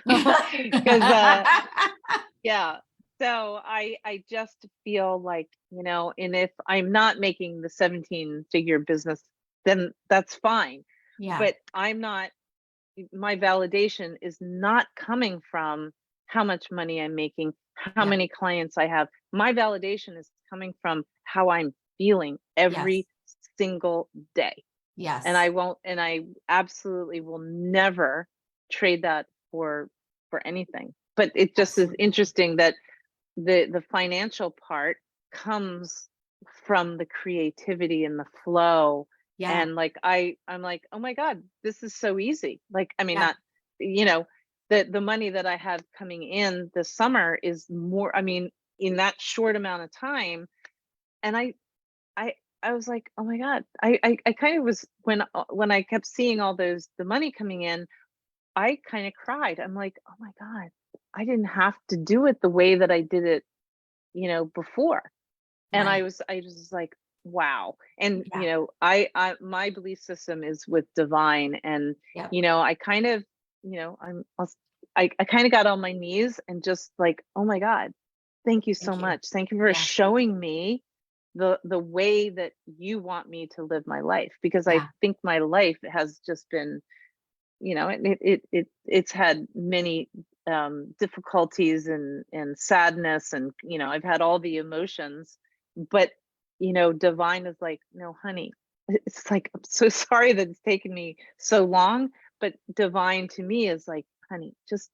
S2: so I just feel like, and if I'm not making the 17-figure business, then that's fine. But my validation is not coming from how much money I'm making, how many clients I have. My validation is coming from how I'm feeling
S1: Yes.
S2: every single day. And
S1: Yes.
S2: I won't, and I absolutely will never trade that for anything. But it just is
S1: Absolutely.
S2: interesting that the financial part comes from the creativity and the flow.
S1: Yeah.
S2: And like I'm like, oh my God, this is so easy. Like, I mean,
S1: Yeah.
S2: not, you know, the money that I have coming in this summer is more, I mean, in that short amount of time. And I I was like, "Oh my God." I kind of was when I kept seeing all those the money coming in, I kind of cried. I'm like, "Oh my God. I didn't have to do it the way that I did it, before." And
S1: Right.
S2: I was just like, "Wow." And,
S1: Yeah.
S2: I my belief system is with divine, and,
S1: Yep.
S2: I kind of, I kind of got on my knees and just like, "Oh my God. Thank you so
S1: Thank you.
S2: much. Thank you for
S1: Yeah.
S2: showing me the way that you want me to live my life," because I
S1: Yeah.
S2: think my life has just been, it's had many difficulties and sadness, and I've had all the emotions. But divine is like, "No, honey." It's like, "I'm so sorry that it's taken me so long," but divine to me is like, "Honey, just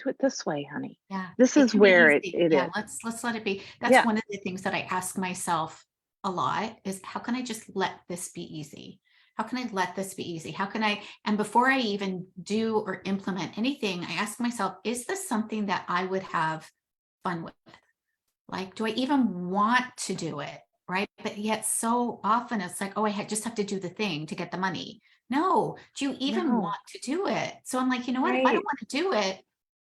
S2: do it this way, honey.
S1: Yeah,
S2: This
S1: it
S2: is
S1: can be
S2: where it,
S1: easy.
S2: it
S1: Yeah,
S2: is."
S1: let's let it be. That's
S2: Yeah.
S1: one of the things that I ask myself a lot is how can I just let this be easy? How can I let this be easy? How can I, and before I even do or implement anything, I ask myself, is this something that I would have fun with? Like, do I even want to do it? Right. But yet so often it's like, oh, just have to do the thing to get the money. No, do you even
S2: No.
S1: want to do it? So I'm like, you know what? If I don't
S2: Right.
S1: want to do it,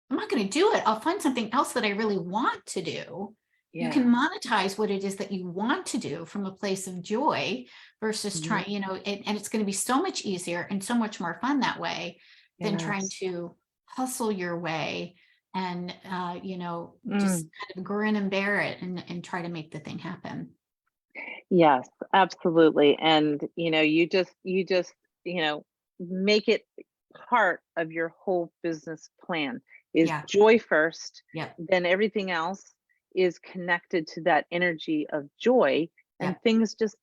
S1: I'm not going to do it. I'll find something else that I really want to do. You can
S2: Yeah.
S1: monetize what it is that you want to do from a place of joy versus
S2: Mhm.
S1: trying, and it's going to be so much easier and so much more fun that way than trying
S2: Yes.
S1: to hustle your way and,
S2: Mm.
S1: just kind of grin and bear it and try to make the thing happen.
S2: Yes, absolutely. And you just, you know, make it part of your whole business plan is
S1: Yeah.
S2: joy first,
S1: Yep.
S2: then everything else is connected to that energy of joy, and
S1: Yep.
S2: things just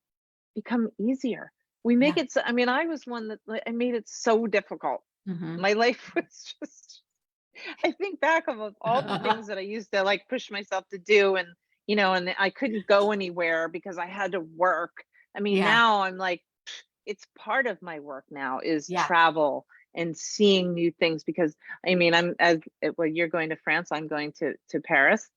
S2: become easier. We make
S1: Yeah.
S2: it so, I mean, I was one that, like, I made it so difficult.
S1: Hmm.
S2: My life was just, I think back of all the things that I used to like push myself to do, and and I couldn't go anywhere because I had to work. I mean,
S1: Yeah.
S2: now I'm like, it's part of my work now is
S1: Yeah.
S2: travel and seeing new things, because I mean, well, you're going to France, I'm going to Paris,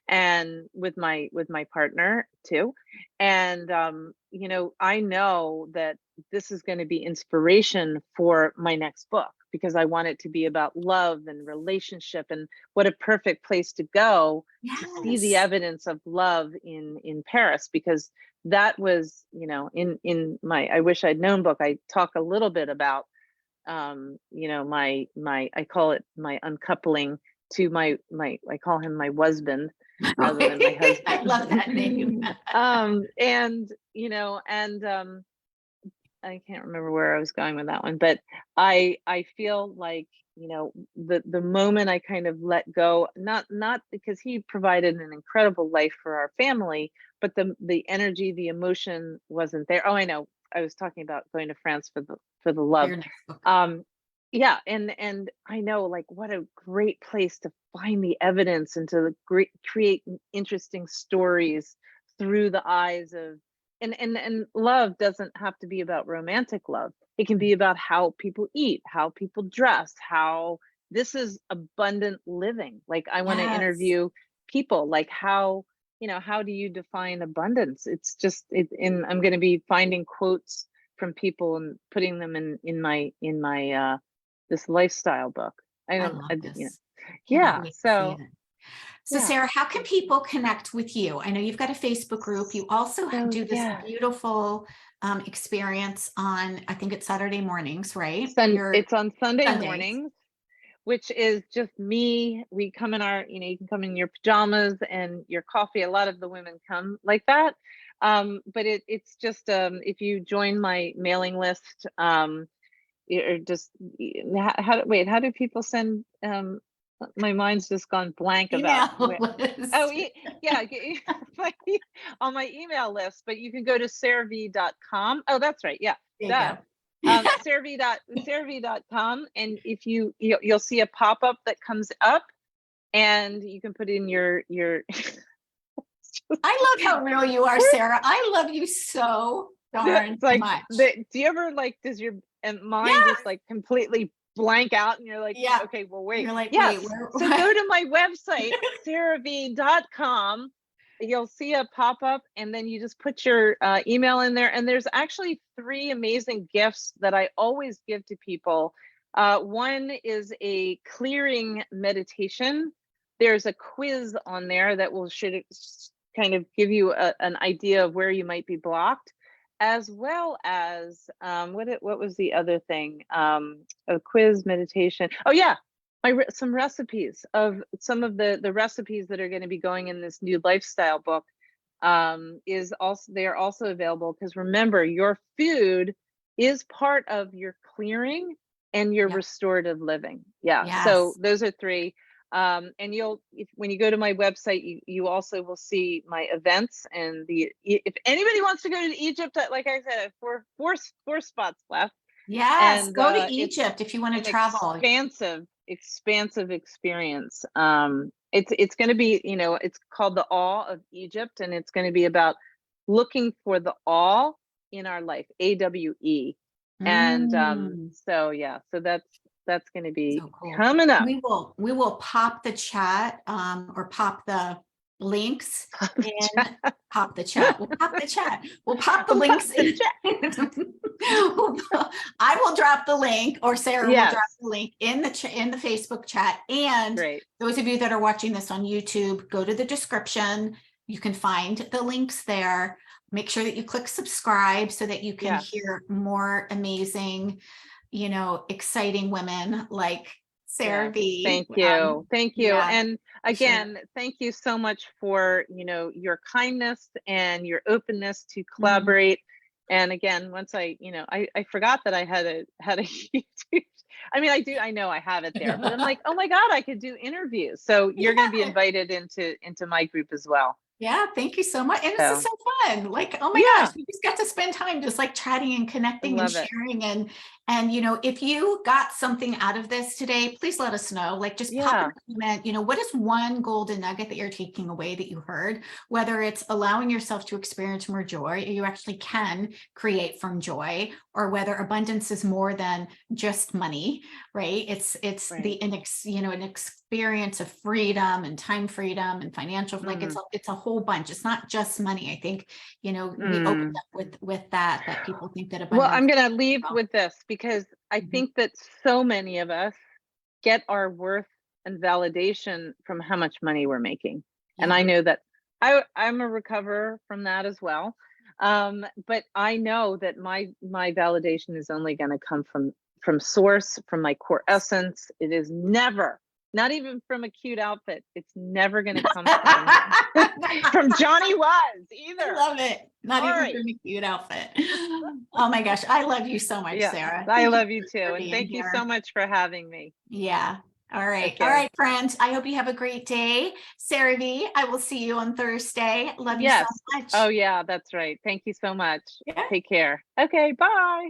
S2: and with my partner too. And I know that this is going to be inspiration for my next book, because I want it to be about love and relationship, and what a perfect place to go to see the
S1: Yes.
S2: evidence of love in Paris, because that was, in my I Wish I'd Known book, I talk a little bit about my I call it my uncoupling to my I call him my husband rather than my
S1: I love
S2: husband.
S1: that name.
S2: And I can't remember where I was going with that one, but I feel like, the moment I kind of let go, not because he provided an incredible life for our family, but the energy, the emotion wasn't there. Oh, I know. I was talking about going to France for the love.
S1: Your next book.
S2: Um yeah, and I know, like, what a great place to find the evidence and to create interesting stories through the eyes of, and love doesn't have to be about romantic love. It can be about how people eat, how people dress, how this is abundant living. Like, I want to
S1: Yes.
S2: interview people, like, how do you define abundance? It's just it and I'm going to be finding quotes from people and putting them in my this lifestyle book. I
S1: I
S2: don't
S1: love
S2: I,
S1: this. Cannot
S2: yeah,
S1: wait to see
S2: so
S1: it. So
S2: yeah.
S1: Sarah, how can people connect with you? I know you've got a Facebook group. You also
S2: So
S1: do this
S2: yeah.
S1: beautiful experience on, I think it's Saturday mornings, right?
S2: It's on Sunday
S1: Sundays.
S2: mornings, which is just me. We come in you can come in your pajamas and your coffee. A lot of the women come like that. But it's just, if you join my mailing list, or just, how do people send, My mind's just gone blank about
S1: email list.
S2: oh, yeah, my on my email list, but you can go to sarahvie.com. Oh, that's right. Yeah.
S1: There you
S2: Duh.
S1: go.
S2: Sarahvie.com. And if you'll see a pop-up that comes up, and you can put in your
S1: I love how real you are, Sarah. I love you so darn
S2: it's like
S1: much.
S2: do you ever like, does your mind
S1: Yeah.
S2: just like completely blank out and you're like,
S1: Yeah.
S2: okay, well, wait.
S1: You're like,
S2: Yes.
S1: wait, where?
S2: So go to my website, sarahvie.com. You'll see a pop-up, and then you just put your email in there. And there's actually 3 amazing gifts that I always give to people. One is a clearing meditation. There's a quiz on there that should kind of give you an idea of where you might be blocked, as well as what was the other thing? A quiz meditation. Oh yeah, some recipes of some of the recipes that are going to be going in this new lifestyle book. They are also available, because remember, your food is part of your clearing and your restorative living. Yeah.
S1: Yes.
S2: So those are 3. And when you go to my website, you also will see my events, and if anybody wants to go to Egypt, like I said, I have four spots left.
S1: Yes.
S2: And
S1: Go to Egypt if you want to travel.
S2: Expansive experience. It's going to be, it's called the Awe of Egypt, and it's going to be about looking for the awe in our life, AWE. And so yeah, so that's going to be
S1: so cool.
S2: coming up.
S1: We will pop the chat or pop the links in. Pop the chat. We'll pop the chat. We'll pop the links in. I will drop the link, or Sarah will drop the link in the Facebook chat. And those of you that are watching this on YouTube, go to the description. You can find the links there. Make sure that you click subscribe so that you can hear more amazing, exciting women like Sarah Vie.
S2: Thank you. And again, thank you so much for, your kindness and your openness to collaborate. And again, once I forgot that I had a YouTube. I mean, I know I have it there, but I'm like, oh my God, I could do interviews. So you're going to be invited into my group as well.
S1: Yeah, thank you so much. And this is so fun. Like, oh my gosh, we just got to spend time just like chatting and connecting and sharing. And if you got something out of this today, please let us know. Like, just pop a comment. What is one golden nugget that you're taking away that you heard? Whether it's allowing yourself to experience more joy, or you actually can create from joy, or whether abundance is more than just money, right? It's an experience of freedom and time freedom and financial, like it's a whole bunch. It's not just money. I think, we opened up with that people think that abundance.
S2: Well, I'm going to leave with this, because I think that so many of us get our worth and validation from how much money we're making. And I know that I'm a recoverer from that as well. But I know that my validation is only going to come from source, from my core essence. It is never, not even from a cute outfit. It's never going to come from Johnny Was either.
S1: I love it. Not even from a cute outfit. Oh my gosh. I love you so much, Sarah.
S2: I love you too. And thank you so much for having me.
S1: Yeah. All right. Okay. All right, friends. I hope you have a great day. Sarah Vie, I will see you on Thursday. Love you so much.
S2: Oh yeah, that's right. Thank you so much. Take care. Okay. Bye.